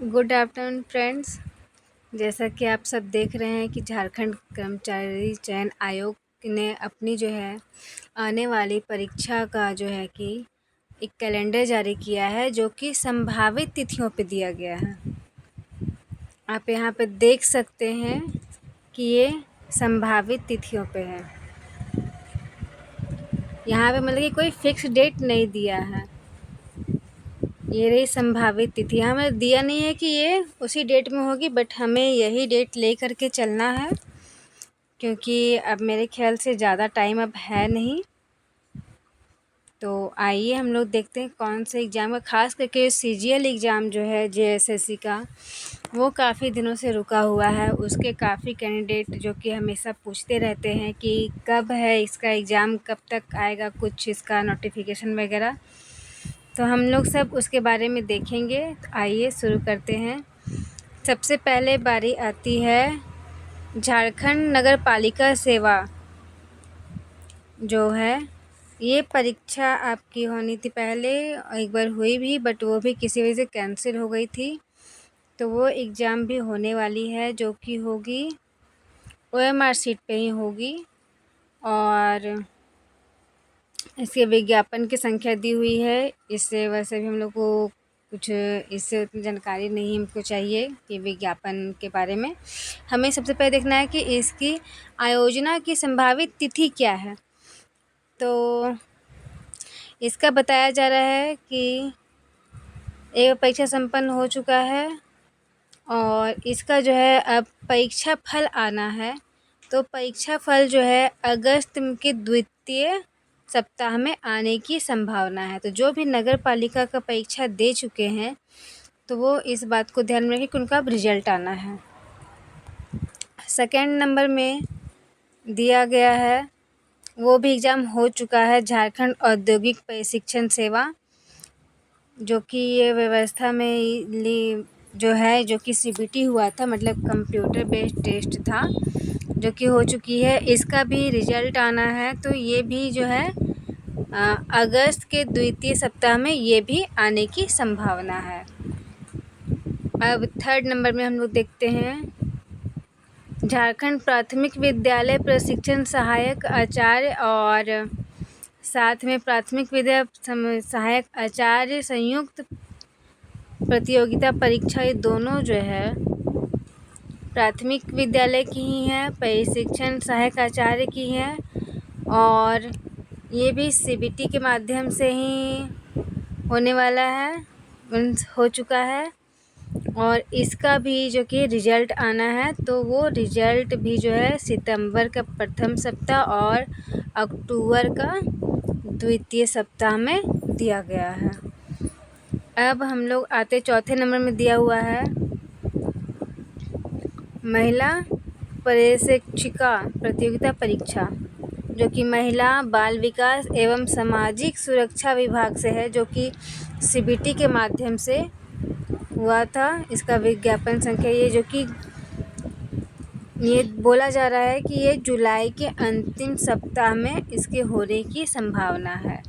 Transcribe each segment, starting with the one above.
Good afternoon friends. जैसा कि आप सब देख रहे हैं कि झारखंड कर्मचारी चयन आयोग ने अपनी जो है आने वाली परीक्षा का जो है कि एक कैलेंडर जारी किया है, जो कि संभावित तिथियों पे दिया गया है। आप यहाँ पे देख सकते हैं कि ये संभावित तिथियों पे है। यहाँ पे मतलब कि कोई फिक्स डेट नहीं दिया है। ये रही संभावित तिथि। हमें दिया नहीं है कि ये उसी डेट में होगी, बट हमें यही डेट ले करके चलना है, क्योंकि अब मेरे ख्याल से ज़्यादा टाइम अब है नहीं। तो आइए हम लोग देखते हैं कौन से एग्ज़ाम का, ख़ास करके CGL एग्ज़ाम जो है JSSC का, वो काफ़ी दिनों से रुका हुआ है। उसके काफ़ी कैंडिडेट जो कि हमेशा पूछते रहते हैं कि कब है इसका एग्ज़ाम, कब तक आएगा कुछ इसका नोटिफिकेशन वगैरह। तो हम लोग सब उसके बारे में देखेंगे। तो आइए शुरू करते हैं। सबसे पहले बारी आती है झारखंड नगर पालिका सेवा जो है, ये परीक्षा आपकी होनी थी पहले, एक बार हुई भी, बट वो भी किसी वजह से कैंसिल हो गई थी। तो वो एग्ज़ाम भी होने वाली है, जो कि होगी OMR सीट पे ही होगी। और इसके विज्ञापन की संख्या दी हुई है। इससे वैसे भी हम लोग को कुछ इससे उतनी जानकारी नहीं हमको चाहिए कि विज्ञापन के बारे में। हमें सबसे पहले देखना है कि इसकी आयोजना की संभावित तिथि क्या है। तो इसका बताया जा रहा है कि एक परीक्षा संपन्न हो चुका है और इसका जो है अब परीक्षा फल आना है। तो परीक्षा फल जो है अगस्त के द्वितीय सप्ताह में आने की संभावना है। तो जो भी नगर पालिका का परीक्षा दे चुके हैं, तो वो इस बात को ध्यान में रखें कि उनका अब रिजल्ट आना है। सेकेंड नंबर में दिया गया है, वो भी एग्ज़ाम हो चुका है, झारखंड औद्योगिक प्रशिक्षण सेवा, जो कि ये व्यवस्था में जो है, जो कि CBT हुआ था, मतलब कंप्यूटर बेस्ड टेस्ट था, जो कि हो चुकी है। इसका भी रिजल्ट आना है। तो ये भी जो है अगस्त के द्वितीय सप्ताह में ये भी आने की संभावना है। अब थर्ड नंबर में हम लोग देखते हैं झारखंड प्राथमिक विद्यालय प्रशिक्षण सहायक आचार्य और साथ में प्राथमिक विद्या सहायक आचार्य संयुक्त प्रतियोगिता परीक्षा, ये दोनों जो है प्राथमिक विद्यालय की ही है, प्रशिक्षण सहायक आचार्य की है, और ये भी CBT के माध्यम से ही होने वाला है, हो चुका है। और इसका भी जो कि रिजल्ट आना है, तो वो रिजल्ट भी जो है सितंबर का प्रथम सप्ताह और अक्टूबर का द्वितीय सप्ताह में दिया गया है। अब हम लोग आते चौथे नंबर में दिया हुआ है महिला प्रशिक्षिका प्रतियोगिता परीक्षा, जो कि महिला बाल विकास एवं सामाजिक सुरक्षा विभाग से है, जो कि CBT के माध्यम से हुआ था। इसका विज्ञापन संख्या ये, जो कि ये बोला जा रहा है कि ये जुलाई के अंतिम सप्ताह में इसके होने की संभावना है।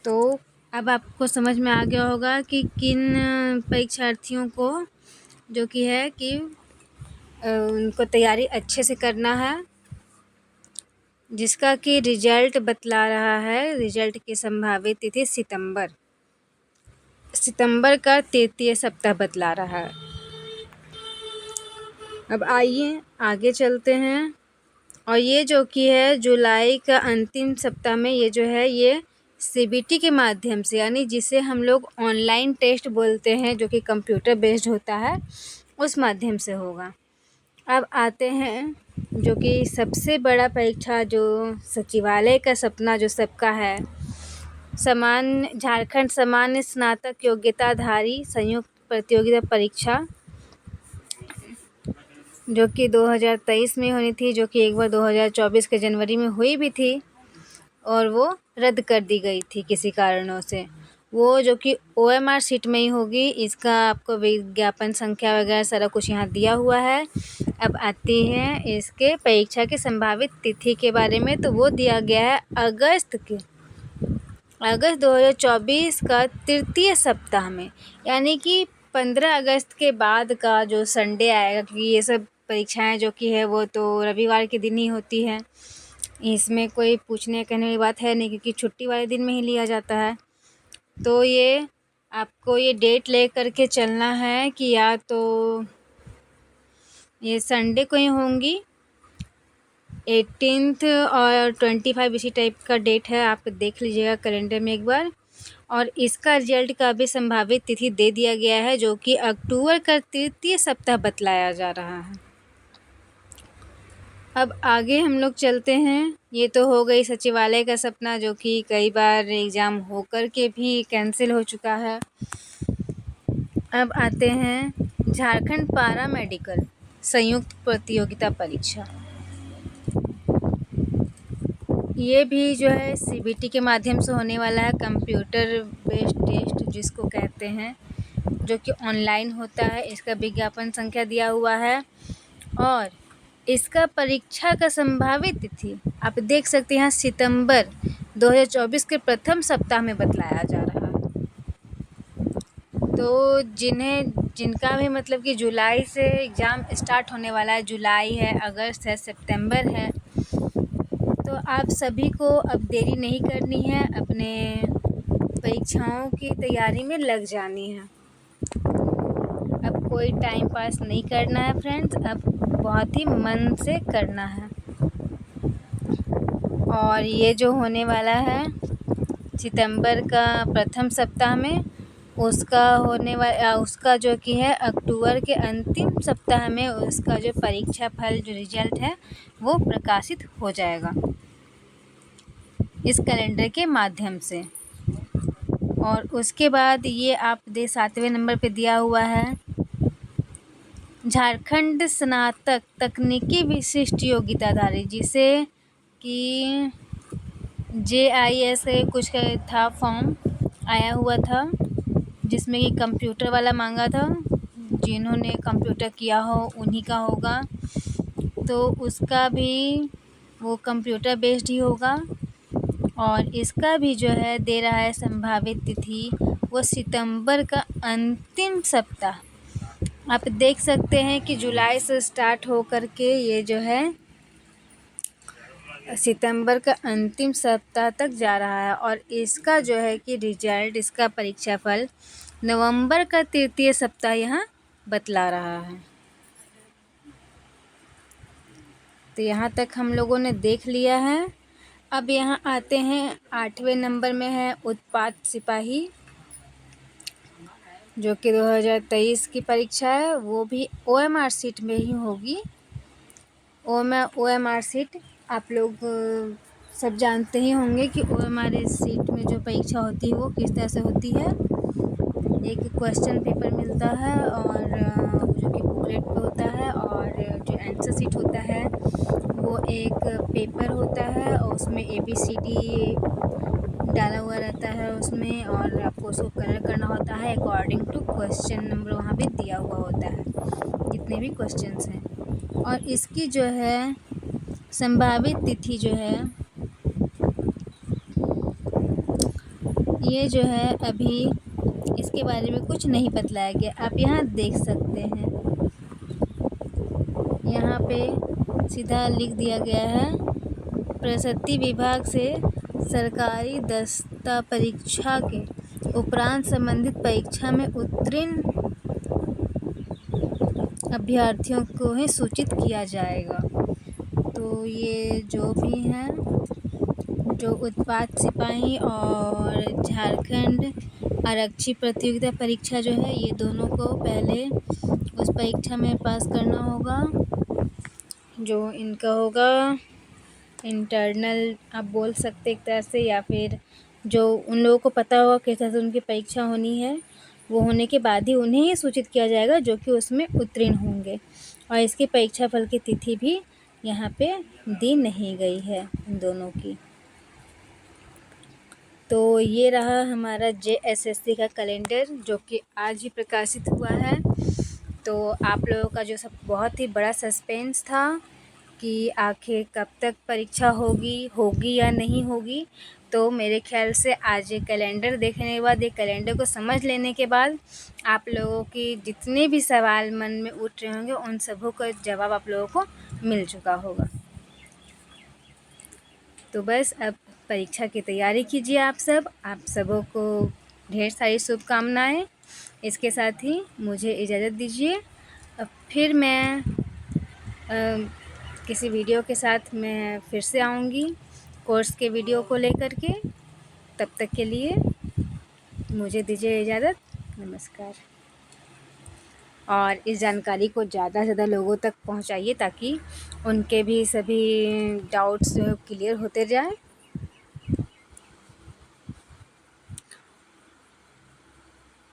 तो अब आपको समझ में आ गया होगा कि किन परीक्षार्थियों को जो कि है कि उनको तैयारी अच्छे से करना है, जिसका कि रिजल्ट बतला रहा है। रिजल्ट की संभावित तिथि सितंबर का तृतीय सप्ताह बतला रहा है। अब आइए आगे चलते हैं। और ये जो कि है जुलाई का अंतिम सप्ताह में, ये जो है ये CBT के माध्यम से, यानी जिसे हम लोग ऑनलाइन टेस्ट बोलते हैं, जो कि कंप्यूटर बेस्ड होता है, उस माध्यम से होगा। अब आते हैं जो कि सबसे बड़ा परीक्षा, जो सचिवालय का सपना जो सबका है, झारखंड सामान्य स्नातक योग्यताधारी संयुक्त प्रतियोगिता परीक्षा, जो कि 2023 में होनी थी, जो कि एक बार 2024 के जनवरी में हुई भी थी और वो रद्द कर दी गई थी किसी कारणों से। वो जो कि OMR सीट में ही होगी। इसका आपको विज्ञापन संख्या वगैरह सारा कुछ यहाँ दिया हुआ है। अब आती है इसके परीक्षा की संभावित तिथि के बारे में। तो वो दिया गया है अगस्त 2024 का तृतीय सप्ताह में, यानी कि 15 अगस्त के बाद का जो संडे आएगा, क्योंकि ये सब परीक्षाएं जो कि है वो तो रविवार के दिन ही होती है, इसमें कोई पूछने कहने की बात है नहीं, क्योंकि छुट्टी वाले दिन में ही लिया जाता है। तो ये आपको ये डेट ले करके चलना है कि या तो ये संडे को ही होंगी, 18 और 25 इसी टाइप का डेट है, आप देख लीजिएगा कैलेंडर में एक बार। और इसका रिजल्ट का भी संभावित तिथि दे दिया गया है, जो कि अक्टूबर का तृतीय सप्ताह बतलाया जा रहा है। अब आगे हम लोग चलते हैं। ये तो हो गई सचिवालय का सपना, जो कि कई बार एग्ज़ाम होकर के भी कैंसिल हो चुका है। अब आते हैं झारखंड पारा मेडिकल संयुक्त प्रतियोगिता परीक्षा। ये भी जो है सीबीटी के माध्यम से होने वाला है, कंप्यूटर बेस्ड टेस्ट जिसको कहते हैं, जो कि ऑनलाइन होता है। इसका विज्ञापन संख्या दिया हुआ है और इसका परीक्षा का संभावित तिथि आप देख सकते हैं, यहाँ सितंबर 2024 के प्रथम सप्ताह में बतलाया जा रहा है। तो जिनका भी मतलब कि जुलाई से एग्ज़ाम स्टार्ट होने वाला है, जुलाई है, अगस्त है, सितंबर है, तो आप सभी को अब देरी नहीं करनी है, अपने परीक्षाओं की तैयारी में लग जानी है। अब कोई टाइम पास नहीं करना है फ्रेंड्स, अब बहुत ही मन से करना है। और ये जो होने वाला है सितंबर का प्रथम सप्ताह में, उसका जो कि है अक्टूबर के अंतिम सप्ताह में उसका जो परीक्षा फल जो रिजल्ट है वो प्रकाशित हो जाएगा इस कैलेंडर के माध्यम से। और उसके बाद ये आप 7वें नंबर पे दिया हुआ है, झारखंड स्नातक तकनीकी विशिष्ट योग्यताधारी, जिसे कि JIS कुछ था, फॉर्म आया हुआ था जिसमें कि कंप्यूटर वाला मांगा था। जिन्होंने कंप्यूटर किया हो उन्हीं का होगा, तो उसका भी वो कंप्यूटर बेस्ड ही होगा। और इसका भी जो है दे रहा है संभावित तिथि वो सितंबर का अंतिम सप्ताह। आप देख सकते हैं कि जुलाई से स्टार्ट हो करके ये जो है सितंबर का अंतिम सप्ताह तक जा रहा है। और इसका जो है कि रिजल्ट, इसका परीक्षा फल नवंबर का तृतीय सप्ताह यहाँ बतला रहा है। तो यहाँ तक हम लोगों ने देख लिया है। अब यहाँ आते हैं 8वें नंबर में है उत्पाद सिपाही, जो कि 2023 की परीक्षा है, वो भी OMR सीट में ही होगी। OMR सीट आप लोग सब जानते ही होंगे कि OMR सीट में जो परीक्षा होती है वो किस तरह से होती है। एक क्वेश्चन पेपर मिलता है और जो कि बुकलेट पे होता है, और जो आंसर सीट होता है वो एक पेपर होता है और उसमें ABCD डाला हुआ रहता है उसमें, और आपको उसको कलर करना होता है अकॉर्डिंग टू क्वेश्चन नंबर वहाँ पे दिया हुआ होता है, जितने भी क्वेश्चंस हैं। और इसकी जो है संभावित तिथि जो है ये जो है अभी इसके बारे में कुछ नहीं बतलाया गया। आप यहाँ देख सकते हैं, यहाँ पे सीधा लिख दिया गया है, प्रशस्ति विभाग से सरकारी दस्ता परीक्षा के उपरांत संबंधित परीक्षा में उत्तीर्ण अभ्यर्थियों को ही सूचित किया जाएगा। तो ये जो भी हैं, जो उत्पाद सिपाही और झारखंड आरक्षी प्रतियोगिता परीक्षा जो है, ये दोनों को पहले उस परीक्षा में पास करना होगा जो इनका होगा इंटरनल, आप बोल सकते एक तरह से, या फिर जो उन लोगों को पता होगा किस तरह से उनकी परीक्षा होनी है, वो होने के बाद ही उन्हें ही सूचित किया जाएगा जो कि उसमें उत्तीर्ण होंगे। और इसकी परीक्षा फल की तिथि भी यहाँ पे दी नहीं गई है इन दोनों की। तो ये रहा हमारा JSSC का कैलेंडर, जो कि आज ही प्रकाशित हुआ है। तो आप लोगों का जो सब बहुत ही बड़ा सस्पेंस था कि आखिर कब तक परीक्षा होगी या नहीं होगी, तो तो मेरे ख़्याल से आज ये कैलेंडर देखने के बाद, ये कैलेंडर को समझ लेने के बाद आप लोगों की जितने भी सवाल मन में उठ रहे होंगे उन सबों का जवाब आप लोगों को मिल चुका होगा। तो बस अब परीक्षा की तैयारी कीजिए आप सब। आप सबों को ढेर सारी शुभकामनाएँ। इसके साथ ही मुझे इजाज़त दीजिए। अब फिर मैं किसी वीडियो के साथ मैं फिर से आऊँगी कोर्स के वीडियो को लेकर के। तब तक के लिए मुझे दीजिए इजाज़त। नमस्कार। और इस जानकारी को ज़्यादा से ज़्यादा लोगों तक पहुंचाइए ताकि उनके भी सभी डाउट्स क्लियर होते जाएं।